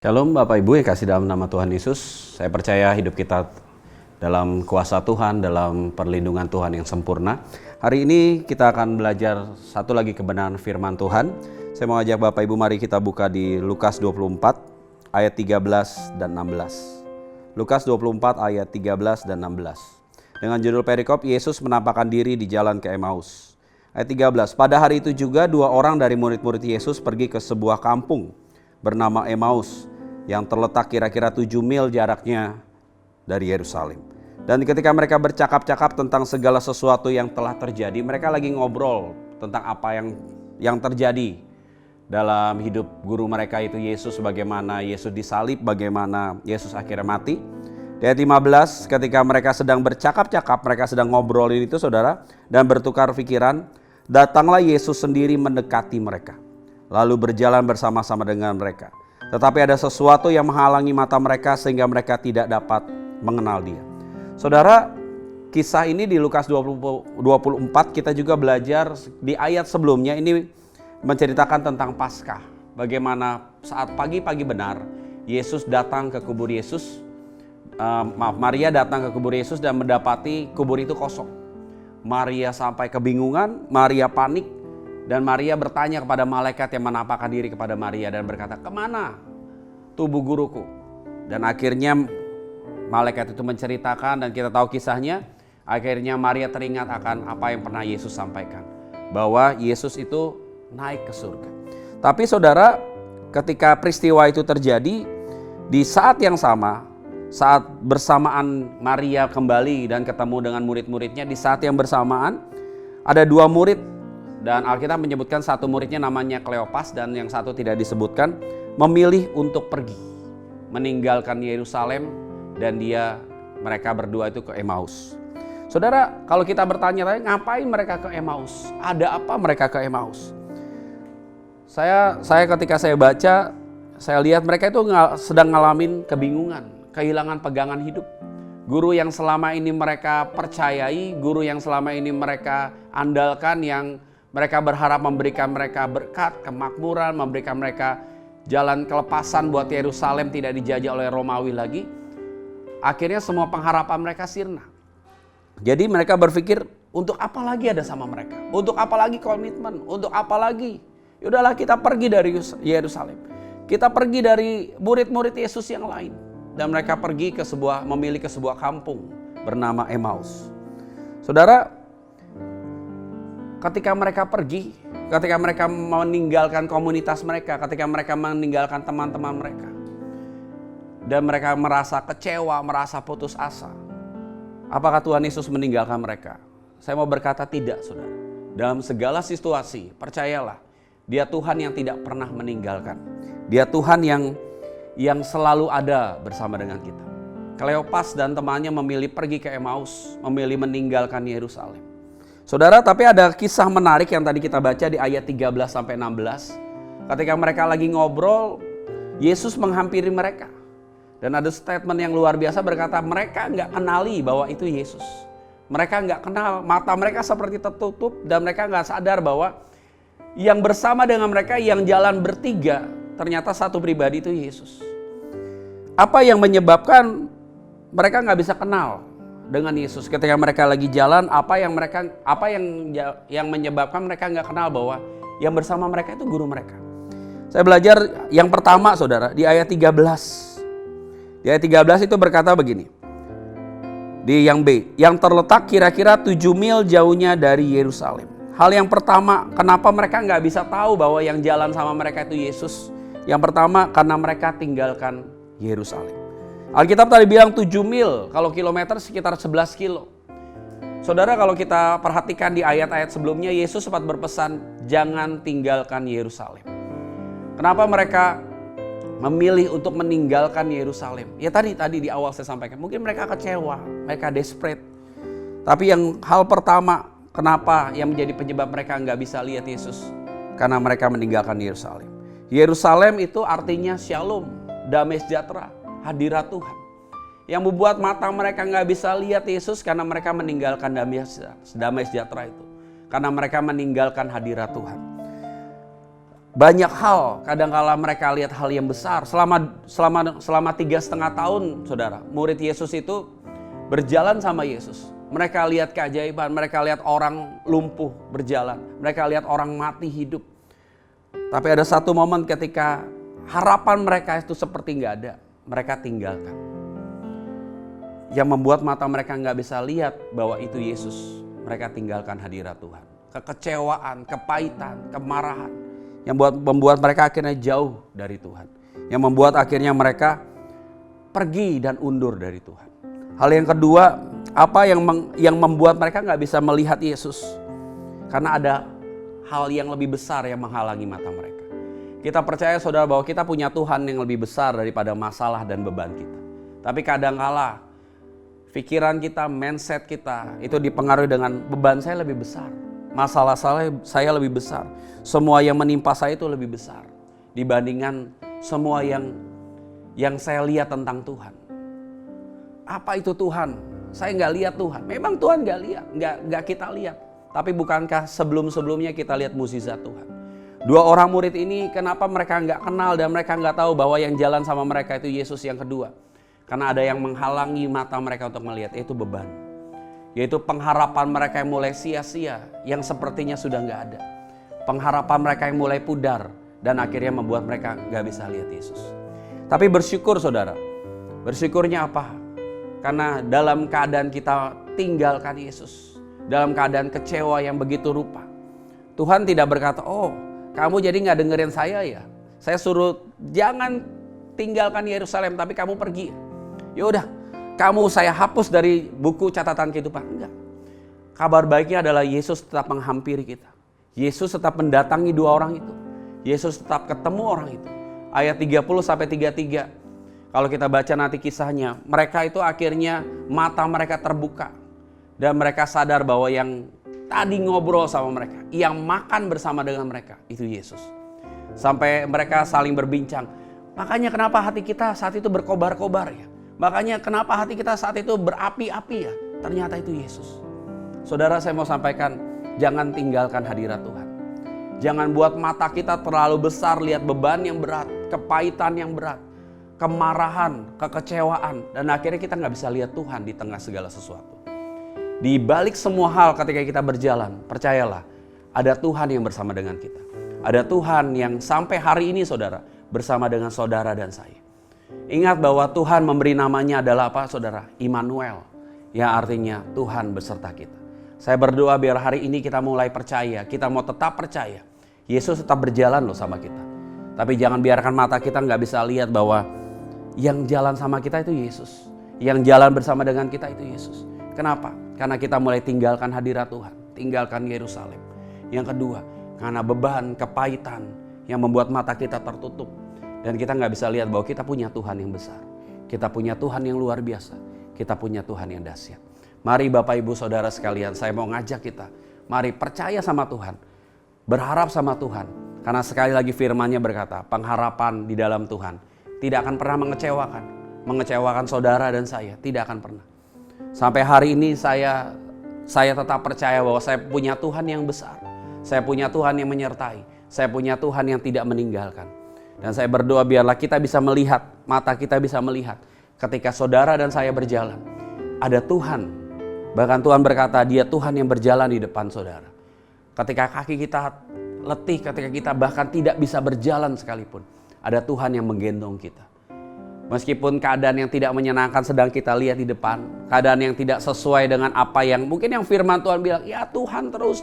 Shalom Bapak Ibu yang kasih dalam nama Tuhan Yesus. Saya percaya hidup kita dalam kuasa Tuhan, dalam perlindungan Tuhan yang sempurna. Hari ini kita akan belajar satu lagi kebenaran firman Tuhan. Saya mau ajak Bapak Ibu, mari kita buka di Lukas 24 ayat 13 dan 16. Lukas 24 ayat 13 dan 16. Dengan judul perikop, Yesus menampakkan diri di jalan ke Emmaus. Ayat 13, pada hari itu juga dua orang dari murid-murid Yesus pergi ke sebuah kampung bernama Emmaus, yang terletak kira-kira 7 mil jaraknya dari Yerusalem. Dan ketika mereka bercakap-cakap tentang segala sesuatu yang telah terjadi, mereka lagi ngobrol tentang apa yang terjadi dalam hidup guru mereka itu Yesus, bagaimana Yesus disalib, bagaimana Yesus akhirnya mati. Di ayat 15, ketika mereka sedang bercakap-cakap, mereka sedang ngobrolin itu saudara, dan bertukar pikiran, datanglah Yesus sendiri mendekati mereka, lalu berjalan bersama-sama dengan mereka. Tetapi ada sesuatu yang menghalangi mata mereka sehingga mereka tidak dapat mengenal dia. Saudara, kisah ini di Lukas 24 kita juga belajar di ayat sebelumnya ini menceritakan tentang Paskah. Bagaimana saat pagi-pagi benar Yesus datang ke kubur Yesus. Maria datang ke kubur Yesus dan mendapati kubur itu kosong. Maria sampai kebingungan, Maria panik. Dan Maria bertanya kepada malaikat yang menampakkan diri kepada Maria dan berkata, kemana tubuh guruku? Dan akhirnya malaikat itu menceritakan dan kita tahu kisahnya. Akhirnya Maria teringat akan apa yang pernah Yesus sampaikan, bahwa Yesus itu naik ke surga. Tapi saudara, ketika peristiwa itu terjadi, di saat yang sama, saat bersamaan Maria kembali dan ketemu dengan murid-muridnya, di saat yang bersamaan ada dua murid. Dan Alkitab menyebutkan satu muridnya namanya Kleopas dan yang satu tidak disebutkan, memilih untuk pergi, meninggalkan Yerusalem, dan mereka berdua itu ke Emmaus. Saudara, kalau kita bertanya, ngapain mereka ke Emmaus? Ada apa mereka ke Emmaus? Saya ketika saya baca, saya lihat mereka itu sedang ngalamin kebingungan, kehilangan pegangan hidup. Guru yang selama ini mereka percayai, guru yang selama ini mereka andalkan, yang mereka berharap memberikan mereka berkat, kemakmuran, memberikan mereka jalan kelepasan buat Yerusalem tidak dijajah oleh Romawi lagi. Akhirnya semua pengharapan mereka sirna. Jadi mereka berpikir, untuk apa lagi ada sama mereka? Untuk apa lagi komitmen? Untuk apa lagi? Yaudahlah, kita pergi dari Yerusalem. Kita pergi dari murid-murid Yesus yang lain. Dan mereka pergi memilih ke sebuah kampung bernama Emmaus. Saudara, ketika mereka pergi, ketika mereka meninggalkan komunitas mereka, ketika mereka meninggalkan teman-teman mereka, dan mereka merasa kecewa, merasa putus asa, apakah Tuhan Yesus meninggalkan mereka? Saya mau berkata tidak, saudara. Dalam segala situasi, percayalah, Dia Tuhan yang tidak pernah meninggalkan. Dia Tuhan yang selalu ada bersama dengan kita. Kleopas dan temannya memilih pergi ke Emmaus, memilih meninggalkan Yerusalem. Saudara, tapi ada kisah menarik yang tadi kita baca di ayat 13 sampai 16. Ketika mereka lagi ngobrol, Yesus menghampiri mereka. Dan ada statement yang luar biasa berkata, mereka nggak kenali bahwa itu Yesus. Mereka nggak kenal, mata mereka seperti tertutup dan mereka nggak sadar bahwa yang bersama dengan mereka, yang jalan bertiga, ternyata satu pribadi itu Yesus. Apa yang menyebabkan mereka nggak bisa kenal dengan Yesus ketika mereka lagi jalan? Apa yang menyebabkan mereka nggak kenal bahwa yang bersama mereka itu guru mereka? Saya belajar yang pertama, saudara, di ayat 13. Di ayat 13 itu berkata begini. Di yang B, yang terletak kira-kira 7 mil jauhnya dari Yerusalem. Hal yang pertama, kenapa mereka nggak bisa tahu bahwa yang jalan sama mereka itu Yesus? Yang pertama, karena mereka tinggalkan Yerusalem. Alkitab tadi bilang 7 mil, kalau kilometer sekitar 11 kilo. Saudara, kalau kita perhatikan di ayat-ayat sebelumnya, Yesus sempat berpesan, jangan tinggalkan Yerusalem. Kenapa mereka memilih untuk meninggalkan Yerusalem? Ya tadi di awal saya sampaikan, mungkin mereka kecewa, mereka desperate. Tapi hal pertama, kenapa yang menjadi penyebab mereka nggak bisa lihat Yesus? Karena mereka meninggalkan Yerusalem. Yerusalem itu artinya shalom, damai sejahtera, hadirat Tuhan. Yang membuat mata mereka nggak bisa lihat Yesus karena mereka meninggalkan damai sejahtera itu. Karena mereka meninggalkan hadirat Tuhan. banyak hal, kadangkala mereka lihat hal yang besar. Selama 3,5 tahun, saudara, murid Yesus itu berjalan sama Yesus. Mereka lihat keajaiban, mereka lihat orang lumpuh berjalan, mereka lihat orang mati hidup. Tapi ada satu momen ketika harapan mereka itu seperti nggak ada, mereka tinggalkan. Yang membuat mata mereka nggak bisa lihat bahwa itu Yesus, mereka tinggalkan hadirat Tuhan. Kekecewaan, kepahitan, kemarahan, yang membuat mereka akhirnya jauh dari Tuhan. Yang membuat akhirnya mereka pergi dan undur dari Tuhan. Hal yang kedua, apa yang membuat mereka nggak bisa melihat Yesus? Karena ada hal yang lebih besar yang menghalangi mata mereka. Kita percaya saudara bahwa kita punya Tuhan yang lebih besar daripada masalah dan beban kita. Tapi kadangkala pikiran kita, mindset kita itu dipengaruhi dengan beban saya lebih besar. Masalah saya lebih besar. Semua yang menimpa saya itu lebih besar dibandingkan semua yang saya lihat tentang Tuhan. Apa itu Tuhan? Saya nggak lihat Tuhan. Memang Tuhan nggak lihat, nggak kita lihat. Tapi bukankah sebelum-sebelumnya kita lihat mukjizat Tuhan? Dua orang murid ini kenapa mereka nggak kenal dan mereka nggak tahu bahwa yang jalan sama mereka itu Yesus yang kedua? Karena ada yang menghalangi mata mereka untuk melihat, yaitu beban. Yaitu pengharapan mereka yang mulai sia-sia, yang sepertinya sudah nggak ada. Pengharapan mereka yang mulai pudar dan akhirnya membuat mereka nggak bisa lihat Yesus. Tapi bersyukur saudara, bersyukurnya apa? Karena dalam keadaan kita tinggalkan Yesus, dalam keadaan kecewa yang begitu rupa, Tuhan tidak berkata, oh kamu jadi nggak dengerin saya ya? Saya suruh jangan tinggalkan Yerusalem tapi kamu pergi. Ya udah, kamu saya hapus dari buku catatan kehidupan. Enggak. Kabar baiknya adalah Yesus tetap menghampiri kita. Yesus tetap mendatangi dua orang itu. Yesus tetap ketemu orang itu. Ayat 30-33. Kalau kita baca nanti kisahnya, mereka itu akhirnya mata mereka terbuka. Dan mereka sadar bahwa yang tadi ngobrol sama mereka, yang makan bersama dengan mereka, itu Yesus. Sampai mereka saling berbincang. Makanya kenapa hati kita saat itu berkobar-kobar ya? Makanya kenapa hati kita saat itu berapi-api ya? Ternyata itu Yesus. Saudara, saya mau sampaikan, jangan tinggalkan hadirat Tuhan. Jangan buat mata kita terlalu besar lihat beban yang berat, kepahitan yang berat, kemarahan, kekecewaan, dan akhirnya kita nggak bisa lihat Tuhan di tengah segala sesuatu. Di balik semua hal ketika kita berjalan, percayalah, ada Tuhan yang bersama dengan kita. Ada Tuhan yang sampai hari ini saudara, bersama dengan saudara dan saya. Ingat bahwa Tuhan memberi namanya adalah apa saudara? Immanuel, yang artinya Tuhan beserta kita. Saya berdoa biar hari ini kita mulai percaya, kita mau tetap percaya. Yesus tetap berjalan loh sama kita. Tapi jangan biarkan mata kita nggak bisa lihat bahwa yang jalan sama kita itu Yesus. Yang jalan bersama dengan kita itu Yesus. Kenapa? Karena kita mulai tinggalkan hadirat Tuhan, tinggalkan Yerusalem. Yang kedua, karena beban, kepahitan yang membuat mata kita tertutup. Dan kita nggak bisa lihat bahwa kita punya Tuhan yang besar. Kita punya Tuhan yang luar biasa. Kita punya Tuhan yang dahsyat. Mari Bapak Ibu Saudara sekalian, saya mau ngajak kita. Mari percaya sama Tuhan. Berharap sama Tuhan. Karena sekali lagi firman-Nya berkata, pengharapan di dalam Tuhan tidak akan pernah mengecewakan. Mengecewakan saudara dan saya, tidak akan pernah. Sampai hari ini saya tetap percaya bahwa saya punya Tuhan yang besar. Saya punya Tuhan yang menyertai. Saya punya Tuhan yang tidak meninggalkan. Dan saya berdoa biarlah kita bisa melihat, mata kita bisa melihat ketika saudara dan saya berjalan. Ada Tuhan, bahkan Tuhan berkata dia Tuhan yang berjalan di depan saudara. Ketika kaki kita letih, ketika kita bahkan tidak bisa berjalan sekalipun, ada Tuhan yang menggendong kita. Meskipun keadaan yang tidak menyenangkan sedang kita lihat di depan, keadaan yang tidak sesuai dengan apa yang mungkin yang firman Tuhan bilang, ya Tuhan terus,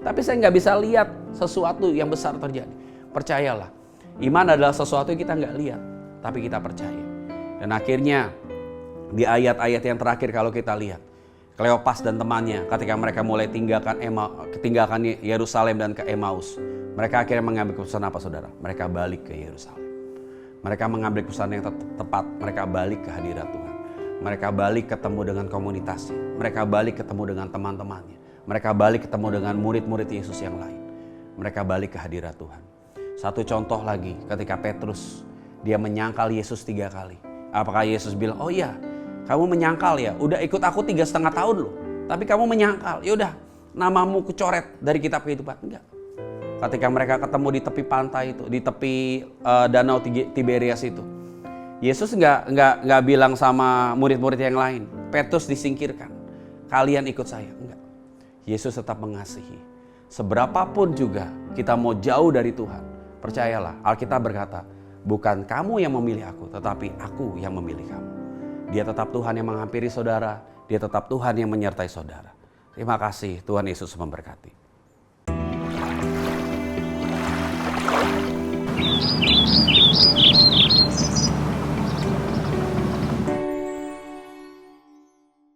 tapi saya nggak bisa lihat sesuatu yang besar terjadi. Percayalah, iman adalah sesuatu yang kita nggak lihat, tapi kita percaya. Dan akhirnya di ayat-ayat yang terakhir kalau kita lihat, Kleopas dan temannya ketika mereka mulai tinggalkan Yerusalem dan ke Emmaus, mereka akhirnya mengambil keputusan apa saudara? Mereka balik ke Yerusalem. Mereka mengambil keputusan yang tepat, mereka balik ke hadirat Tuhan. Mereka balik ketemu dengan komunitasnya, mereka balik ketemu dengan teman-temannya, mereka balik ketemu dengan murid-murid Yesus yang lain. Mereka balik ke hadirat Tuhan. Satu contoh lagi ketika Petrus, dia menyangkal Yesus 3 kali. Apakah Yesus bilang, oh iya kamu menyangkal ya, udah ikut aku 3,5 tahun loh, tapi kamu menyangkal, ya udah namamu kecoret dari kitab kehidupan. Enggak. Ketika mereka ketemu di tepi pantai itu, di tepi danau Tiberias itu, Yesus nggak bilang sama murid-murid yang lain, Petrus disingkirkan, kalian ikut saya. Enggak. Yesus tetap mengasihi. Seberapapun juga kita mau jauh dari Tuhan, percayalah, Alkitab berkata, bukan kamu yang memilih aku, tetapi aku yang memilih kamu. Dia tetap Tuhan yang menghampiri saudara, dia tetap Tuhan yang menyertai saudara. Terima kasih, Tuhan Yesus memberkati.